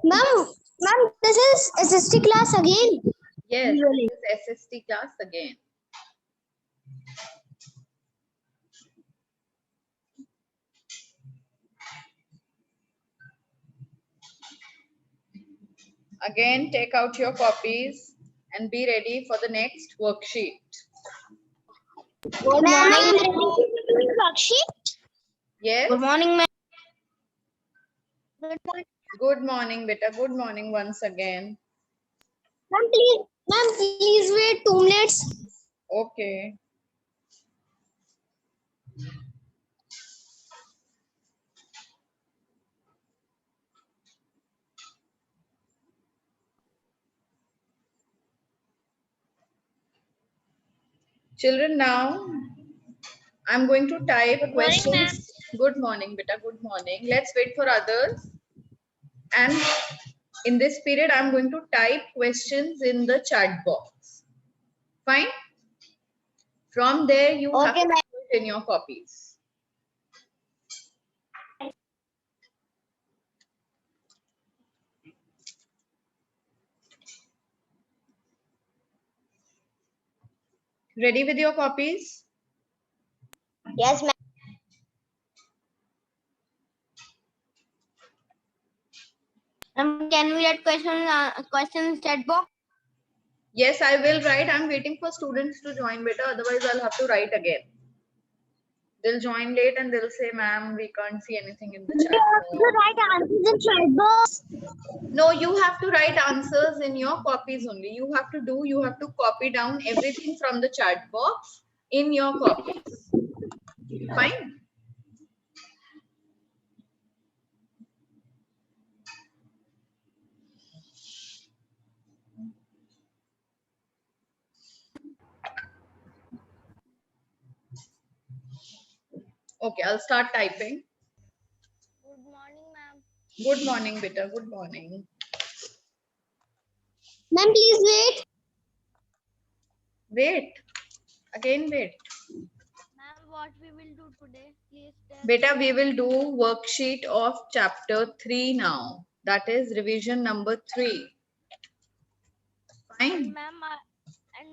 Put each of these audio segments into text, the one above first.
Ma'am, this is SST class again. Yes, Really? this is SST class again. Again, take out your copies and be ready for the next worksheet. Good morning, worksheet. Yes? Good morning, ma'am. Good morning. Good morning, beta. Good morning once again. Ma'am, please wait 2 minutes. Okay. Children, now I'm going to type Good morning, questions. Good morning, beta. Good morning. Let's wait for others. And in this period, I'm going to type questions in the chat box. Fine? From there, you have Okay, to ma'am. put in your copies. Ready with your copies? Yes, ma'am. Can we get questions chat box? Yes, I will write. I'm waiting for students to join, beta. Otherwise, I'll have to write again. They'll join late and they'll say, ma'am, we can't see anything in the We chat have to box. write answers in chat box. No, you have to write answers in your copies only. You have to copy down everything from the chat box in your copies. Fine? Okay, I'll start typing. Good morning, ma'am. Good morning, beta. Good morning. Ma'am, please wait. Wait. Again, wait. Ma'am, what we will do today? Please tell. Beta, we will do worksheet of chapter 3 now. That is revision number 3. Fine.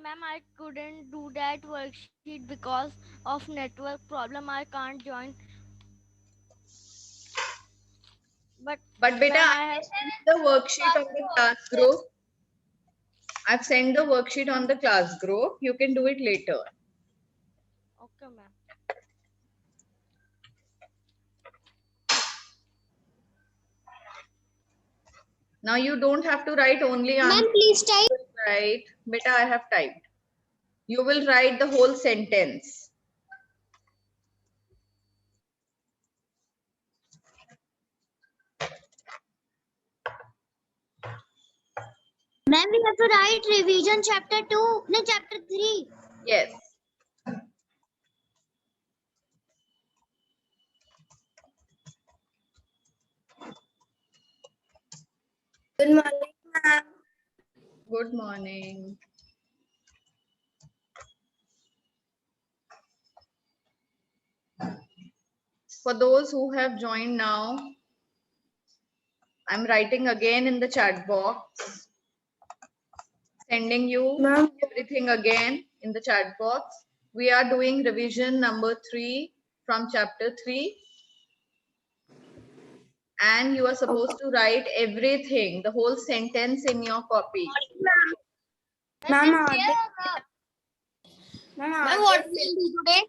Ma'am, I couldn't do that worksheet because of network problem. I can't join. But But beta, ma'am, I I have. have sent the worksheet on the class group. I've sent the worksheet on the class group. You can do it later. Okay, ma'am. Now you don't have to write only Ma'am, answer. please type. Right. Beta, I have typed. You will write the whole sentence. Ma'am, we have to write revision chapter 2. No, chapter 3. Yes. Good morning, ma'am. Good morning. For those who have joined now, I'm writing again in the chat box, sending you everything again in the chat box. We are doing revision number 3 from chapter 3. And you are supposed to write everything, the whole sentence in your copy. Ma'am, what will you do today?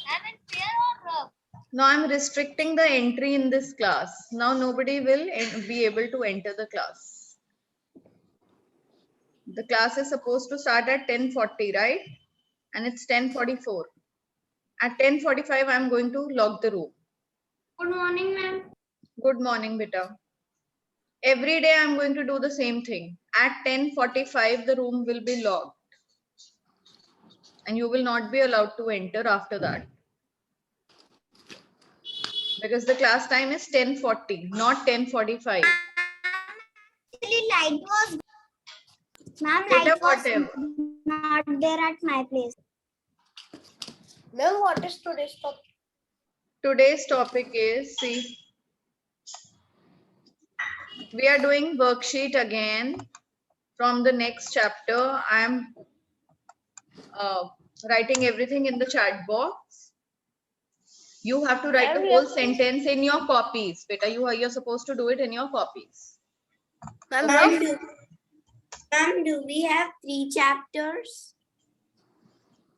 I'm in fear or Now I'm restricting the entry in this class. Now nobody will be able to enter the class. The class is supposed to start at 10:40, right? And it's 10:44. At 10:45, I'm going to lock the room. Good morning, ma'am. Good morning, beta. Every day I'm going to do the same thing. At 10:45, the room will be locked. And you will not be allowed to enter after that. Because the class time is 10:40, not 10:45. Actually, light was. Ma'am, Beta, light was whatever. not there at my place. Ma'am, what is today's topic? Today's topic is, see, We are doing worksheet again from the next chapter. I am writing everything in the chat box. You have to write the whole sentence in your copies. Beta, you're supposed to do it in your copies. Ma'am, do we have 3 chapters?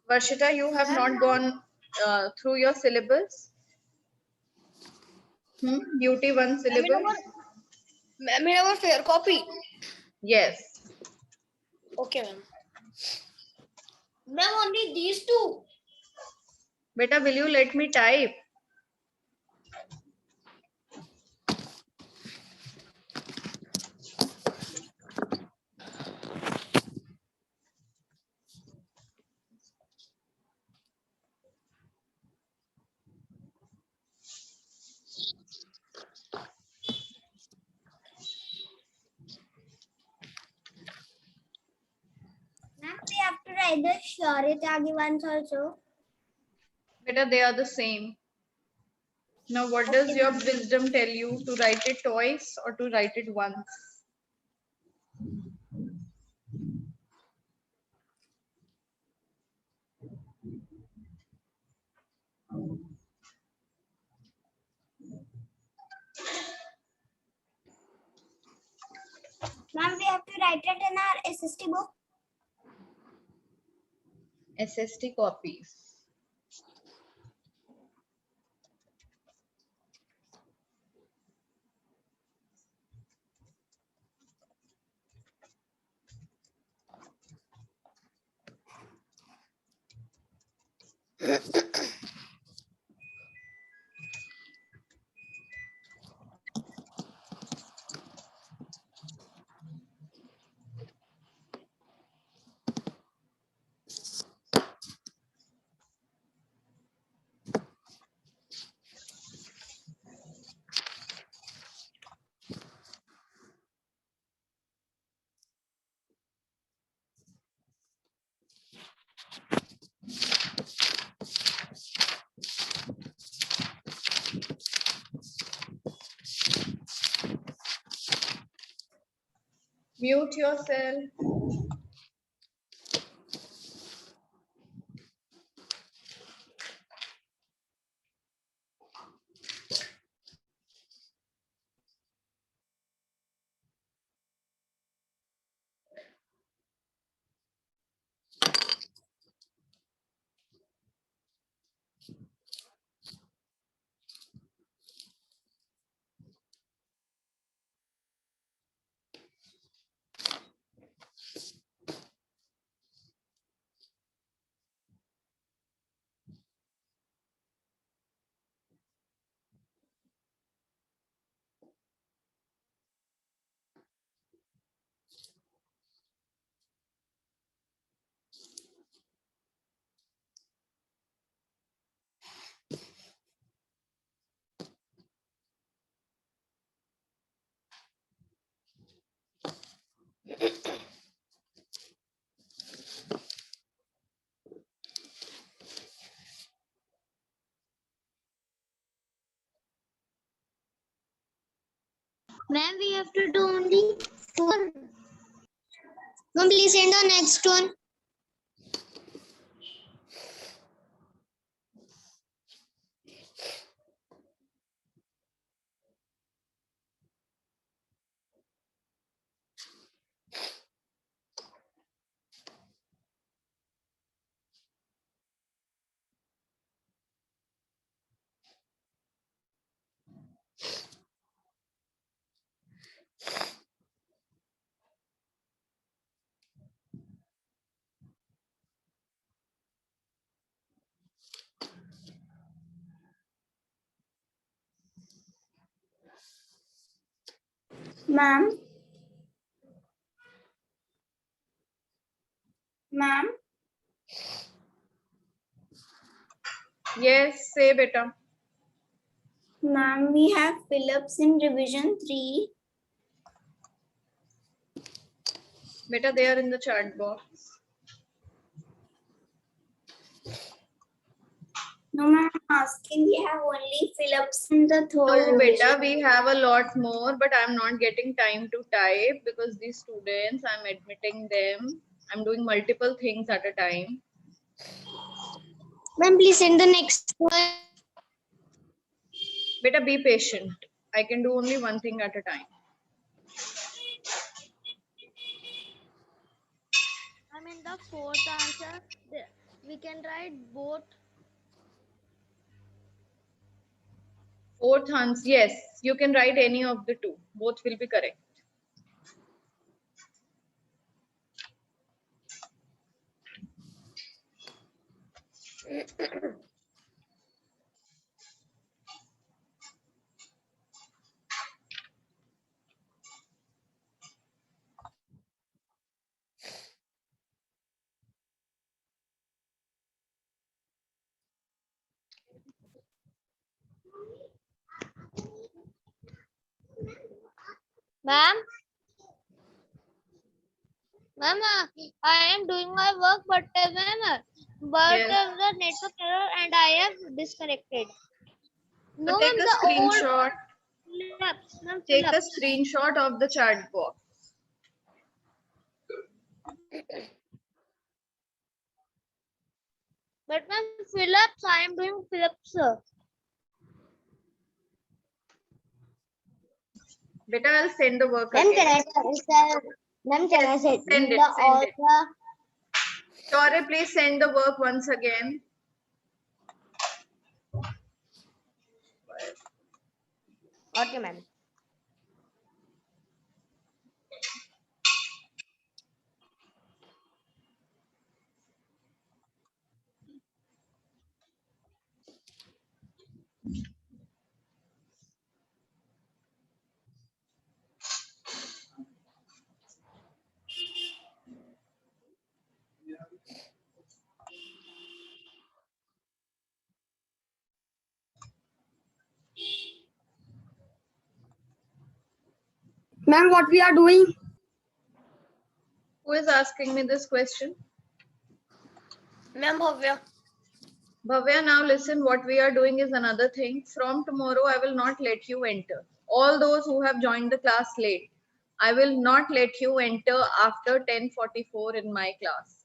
Varshita, you have not gone through your syllabus? UT 1 syllabus? Ma'am, we have a fair copy. Yes. Okay, ma'am. Ma'am, only these 2. Beta, will you let me type? Ma'am, we have to write the Sharitagi ones also. Beta, they are the same. Now, what does your wisdom tell you? To write it twice or to write it once? Ma'am, we have to write it in our SST book. SST copies. Mute yourself. Ma'am, we have to do only 4. Ma'am, please send the next one. Ma'am. Ma'am. Yes, say beta. Ma'am, we have Phillips in revision 3. Beta, they are in the chat box. No, ma'am, I'm asking. We have only fill-ups in the third No, beta, revision. we have a lot more, but I'm not getting time to type because these students, I'm admitting them. I'm doing multiple things at a time. Ma'am, please send the next one. Beta, be patient. I can do only one thing at a time. I mean, the fourth answer, we can write both. Fourth answer, yes, you can write any of the two. Both will be correct. Ma'am, ma'am, I am doing my work, but Yes. the network error and I have disconnected. So No, take ma'am, a the old screenshot. fill-ups, ma'am, Take a fill-ups. screenshot of the chat box. But ma'am, fill-ups, I am doing fill-ups, sir. Beta, I'll send the work Ma'am, again. Ma'am, can I send Send it, the send it. author? Shore, please send the work once again. Okay, ma'am. Ma'am, what we are doing? Who is asking me this question? Ma'am, Bhavya. Bhavya, now listen, what we are doing is another thing. From tomorrow, I will not let you enter. All those who have joined the class late, I will not let you enter after 10:44 in my class.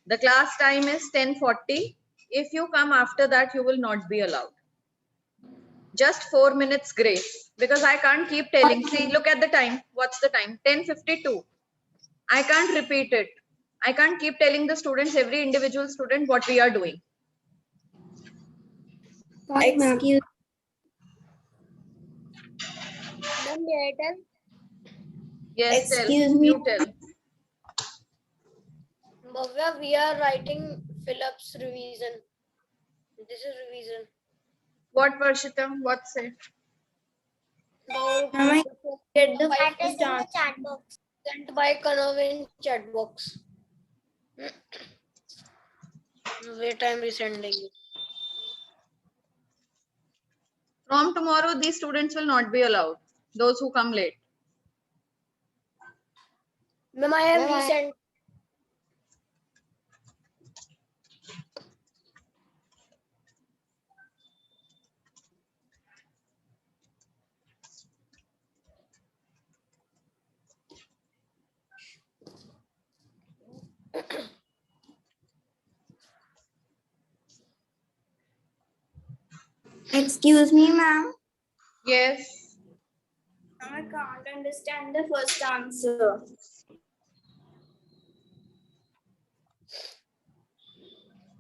The class time is 10:40. If you come after that, you will not be allowed. Just 4 minutes grace because I can't keep telling. See, look at the time. What's the time? 10:52. I can't repeat it. I can't keep telling the students, every individual student, what we are doing. Excuse Ma'am, later. Yes, Excuse tell. me. You tell. Bhavya, we are writing Phillips revision. This is revision. What, Varshita? What say? About Ma'am, I get the That first answer. Chat box. sent by Kanav in chat box. Wait, I'm resending it. From tomorrow, these students will not be allowed. Those who come late. Ma'am, I have Ma'am, I- resent. Excuse me, ma'am. Yes. I can't understand the first answer.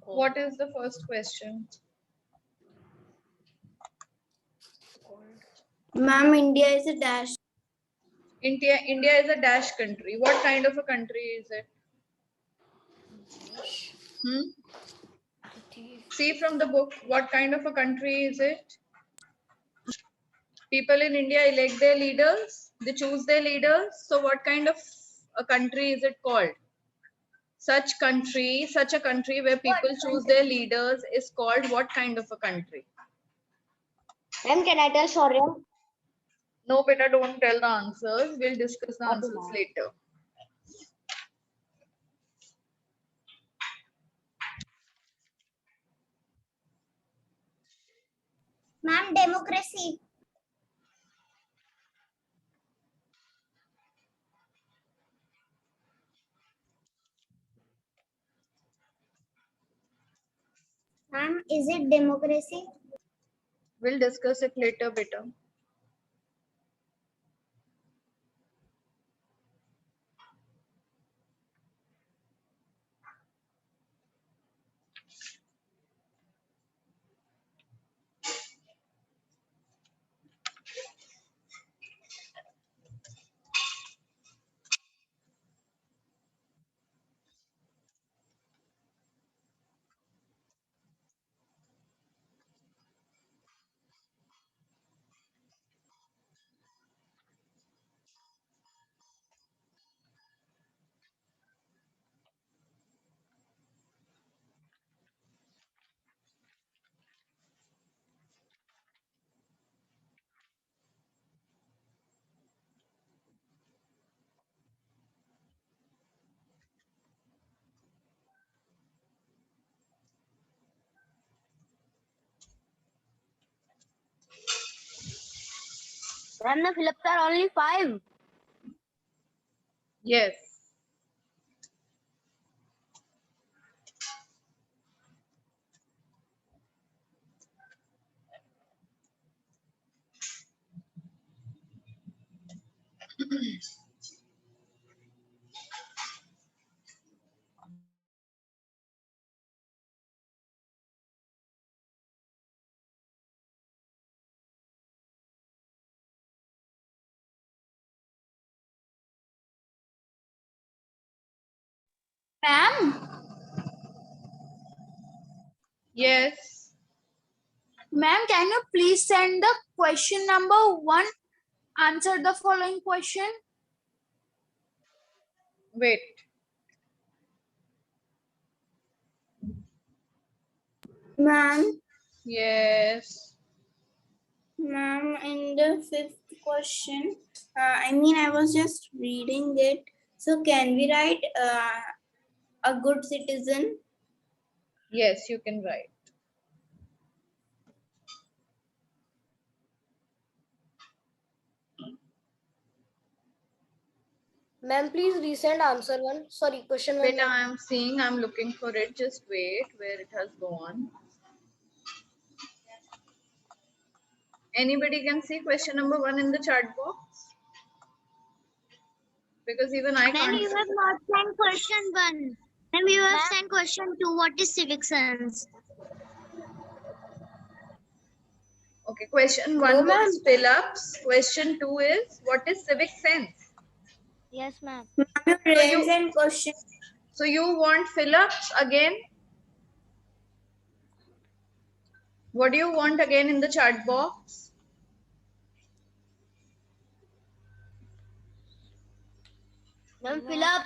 What is the first question? Ma'am, India is a dash. India is a dash country. What kind of a country is it? See from the book, what kind of a country is it? People in India elect their leaders. They choose their leaders. So what kind of a country is it called? Such a country where people choose their leaders is called what kind of a country? Ma'am, can I tell Shaurya? No, beta, don't tell the answers. We'll discuss the Okay, answers ma'am. later. Ma'am, democracy. Ma'am, is it democracy? We'll discuss it later, beta. Ma'am, the fill-ups are only 5. Yes. Ma'am, Yes. ma'am, can you please send the question number 1? Answer the following question. Wait. Ma'am, Yes. ma'am, in the 5th question, I was just reading it. So, can we write a good citizen? Yes, you can write. Ma'am, please resend answer 1. Sorry, question 1. Beta, I'm seeing, I'm looking for it. Just wait where it has gone. Anybody can see question number 1 in the chat box? Because even I Ma'am, can't you see. have not sent question 1. Ma'am, you have Ma'am. sent question 2. What is civic sense? Okay, question No, 1 ma'am. was fill-ups. Question 2 is what is civic sense? Yes, ma'am. Ma'am, you didn't send question. So you want fill-ups again? What do you want again in the chat box? Ma'am, fill-up.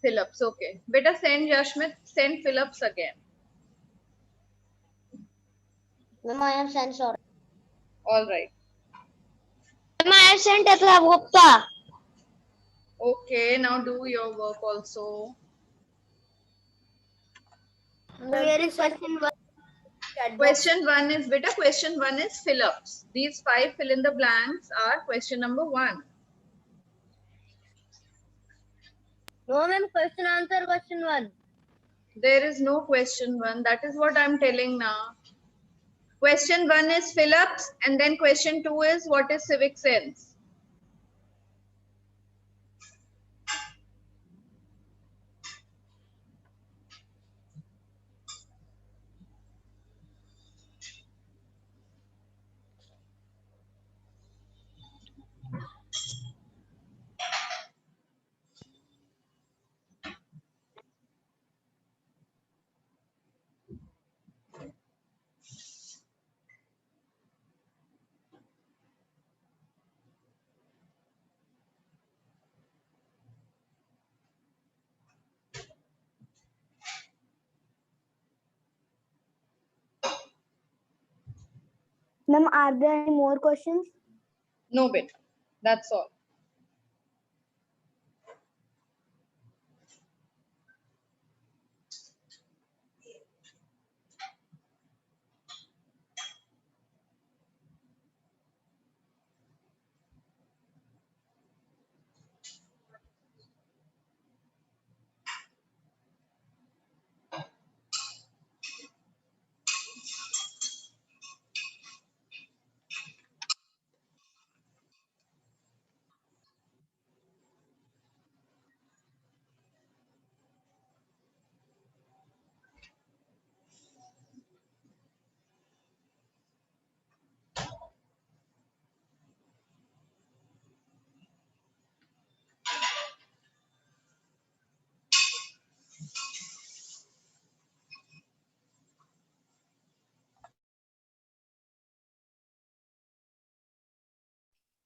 Fill-ups, okay. Beta, send Yashmit, send fill-ups again. Ma'am, I have sent, sorry. All right. Ma'am, I have sent Gupta. Okay, now do your work also. Where is question 1? Chat box. Question 1 is, beta, question 1 is fill-ups. These 5 fill in the blanks are question number 1. No, ma'am, question answer question 1. There is no question 1. That is what I'm telling now. Question 1 is fill-ups and then question 2 is what is civic sense? Ma'am, are there any more questions? No, beta. That's all.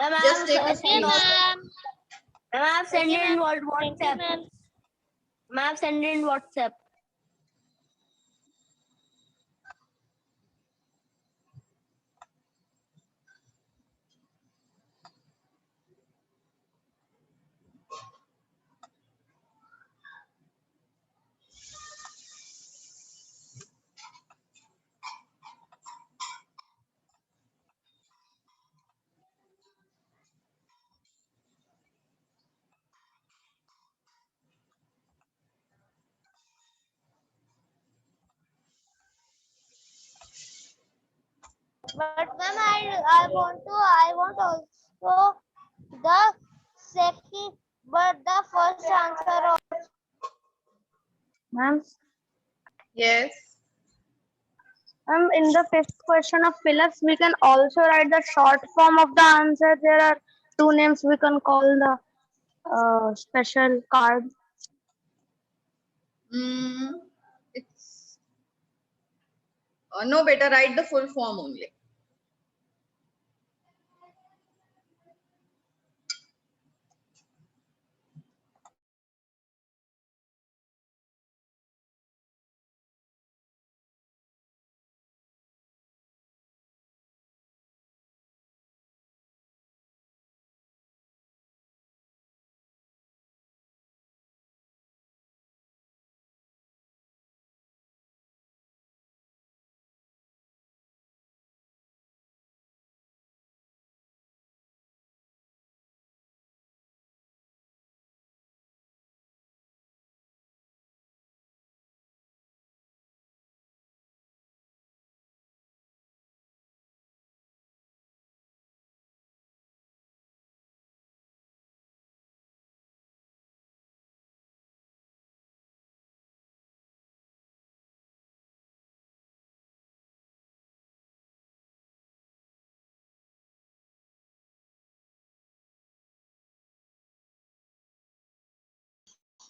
Ma'am, Just take a Okay, screenshot. ma'am. Ma'am, I have sent Okay, it in ma'am. Thank you, WhatsApp. ma'am. Ma'am, I have sent it in WhatsApp. But ma'am, I want also the second, but the first answer of Ma'am, Yes. in the fifth question of Phillips, we can also write the short form of the answer. There are two names we can call the special card. It's no, better write the full form only.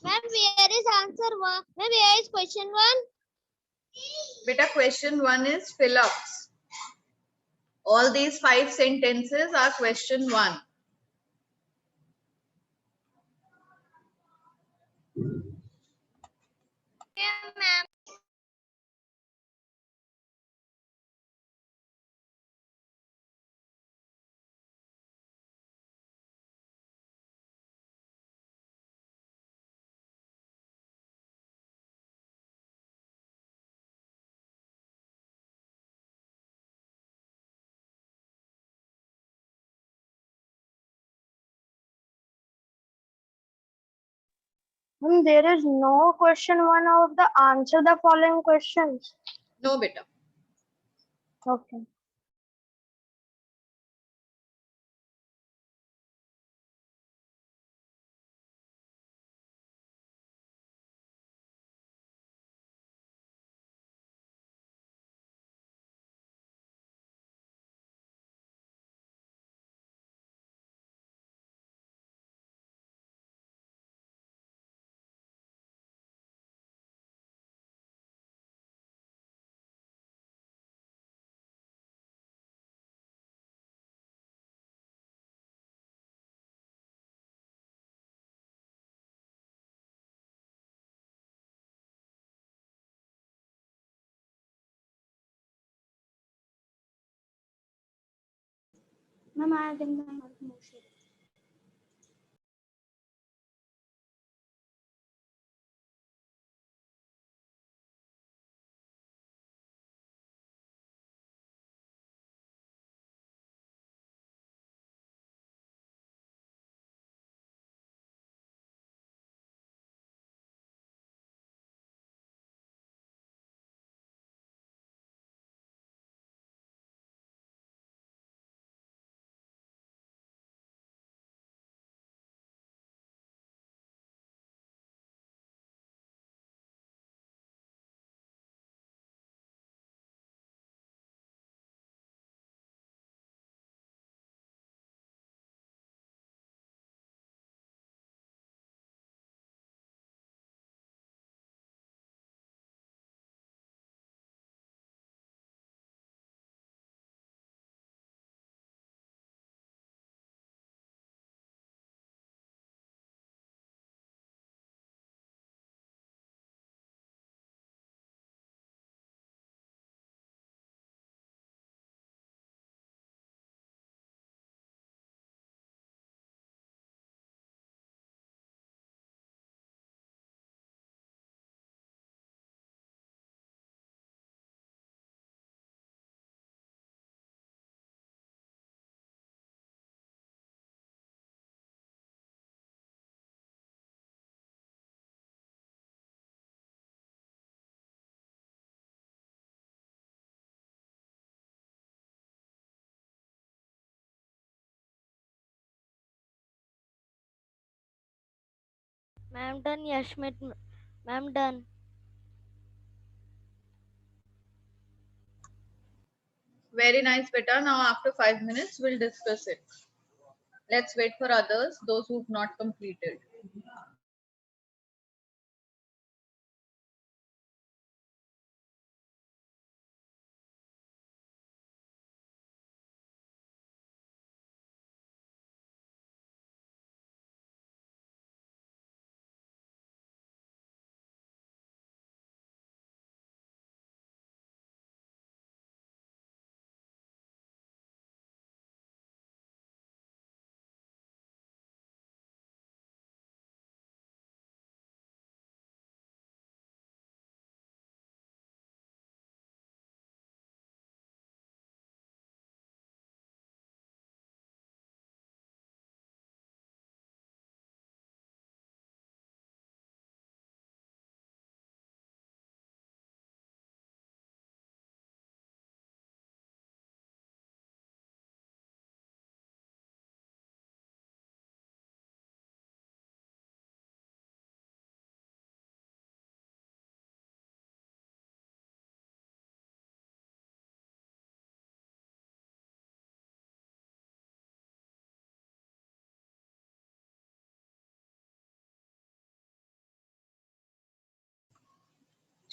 ma'am. Where is answer one? Ma'am, where is question one? Beta, question 1 is fill-ups. All these 5 sentences are question 1. Okay, ma'am. There is no question one of the answer the following questions. No, beta. Okay. Ma'am, I think I'm not motion. Ma'am done. Yashmit. Ma'am done. Very nice, beta. Now after 5 minutes, we'll discuss it. Let's wait for others, those who've not completed.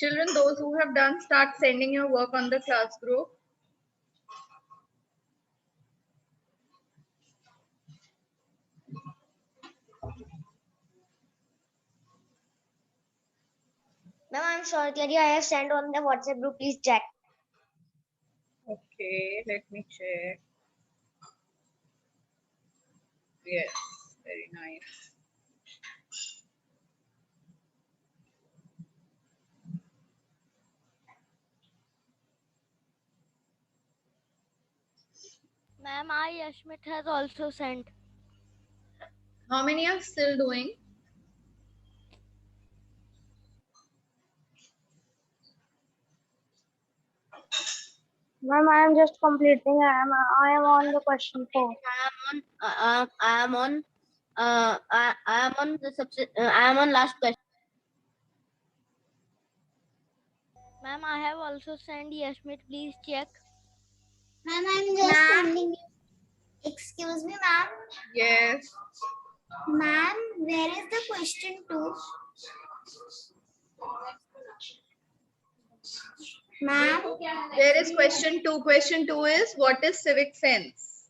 Children, those who have done, start sending your work on the class group. Ma'am, I'm sure Clary, I have sent on the WhatsApp group. Please check. Okay, let me check. Yes, very nice. Ma'am, Yashmit has also sent. How many are still doing? Ma'am, I am just completing. I am on the question 4. I am on I am on last question. Ma'am, I have also sent. Yashmit, please check. Ma'am, I'm just sending you. Excuse me, ma'am. Yes. Ma'am, where is the question 2? Ma'am, There is question 2. Question 2 is, what is civic sense?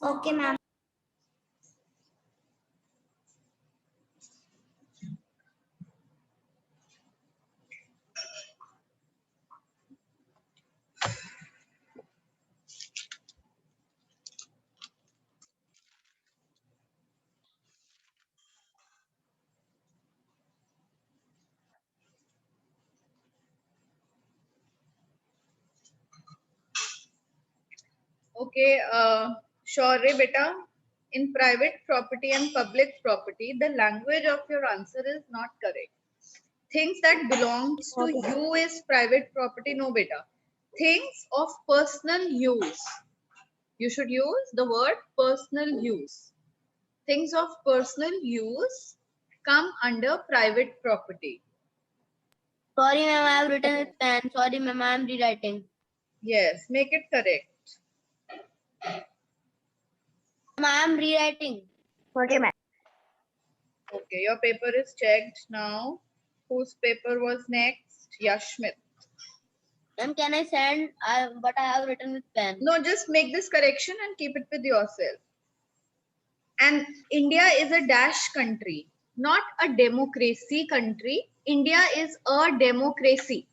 okay, ma'am. Okay, sure, beta. In private property and public property, the language of your answer is not correct. Things that belongs to you is private property, no beta. Things of personal use. You should use the word personal use. Things of personal use come under private property. Sorry, ma'am, I have written with pen. Sorry, ma'am, I am rewriting. Yes, make it correct. Ma'am, I am rewriting. Okay, ma'am. Okay, your paper is checked now. Whose paper was next? Yashmit. Ma'am, can I send? But I have written with pen. No, just make this correction and keep it with yourself. And India is a dash country, not a democracy country. India is a democracy.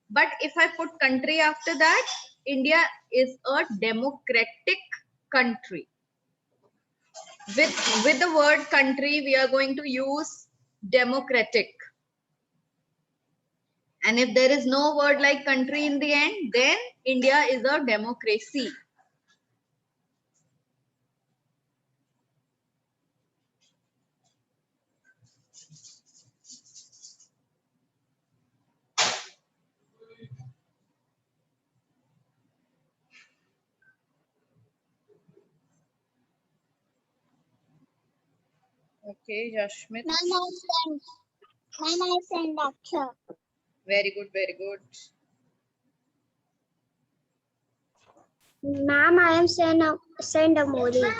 But if I put country after that, India is a democratic country. With the word country, we are going to use democratic. And if there is no word like country in the end, then India is a democracy. Okay, Yashmit. Ma'am, I sent Aksha. Very good, very good. Ma'am, I am send Amoli.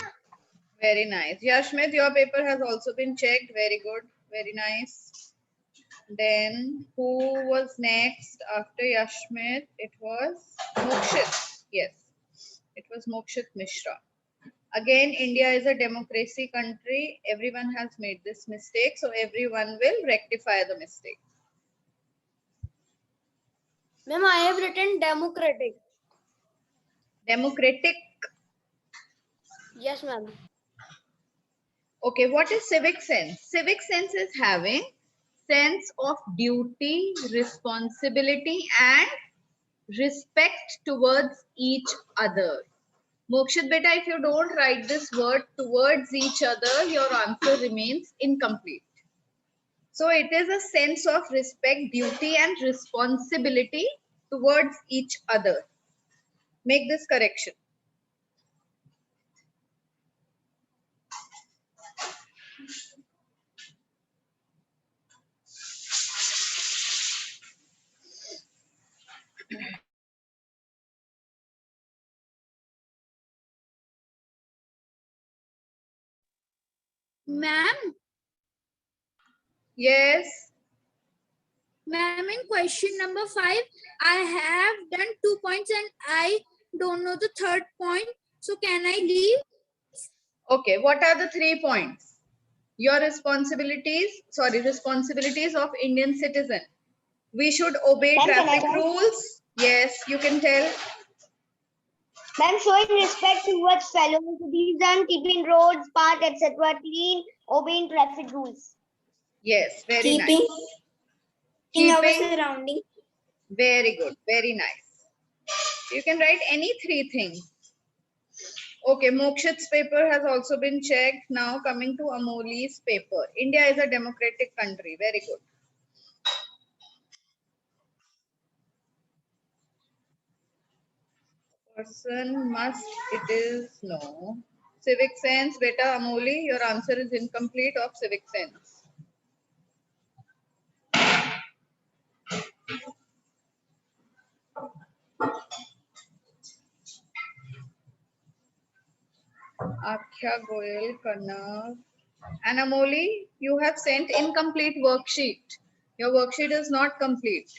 Very nice. Yashmit, your paper has also been checked. Very good, very nice. Then who was next after Yashmit? It was Mokshit. Yes, it was Mokshit Mishra. Again, India is a democracy country. Everyone has made this mistake, so everyone will rectify the mistake. Ma'am, I have written democratic. Democratic. Yes, ma'am. Okay, what is civic sense? Civic sense is having sense of duty, responsibility, and respect towards each other. Mokshit beta, if you don't write this word towards each other, your answer remains incomplete. So it is a sense of respect, duty, and responsibility towards each other. Make this correction. Ma'am, Yes. ma'am, in question number 5, I have done 2 points and I don't know the third point. So can I leave? Okay, what are the 3 points? Your responsibilities of Indian citizen. We should obey Ma'am, can I traffic tell? rules. Yes, you can tell. Ma'am, showing respect towards fellow citizens, keeping roads, parks, etc. clean, obeying traffic rules. Yes, very Keeping nice. in our Keeping, surrounding. very good, very nice. You can write any 3 things. Okay, Mokshit's paper has also been checked. Now coming to Amoli's paper. India is a democratic country. Very good. Person must, it is no. Civic sense, beta Amoli, your answer is incomplete of civic sense. Akhya Goyal Kannar. And Amoli, you have sent incomplete worksheet. Your worksheet is not complete.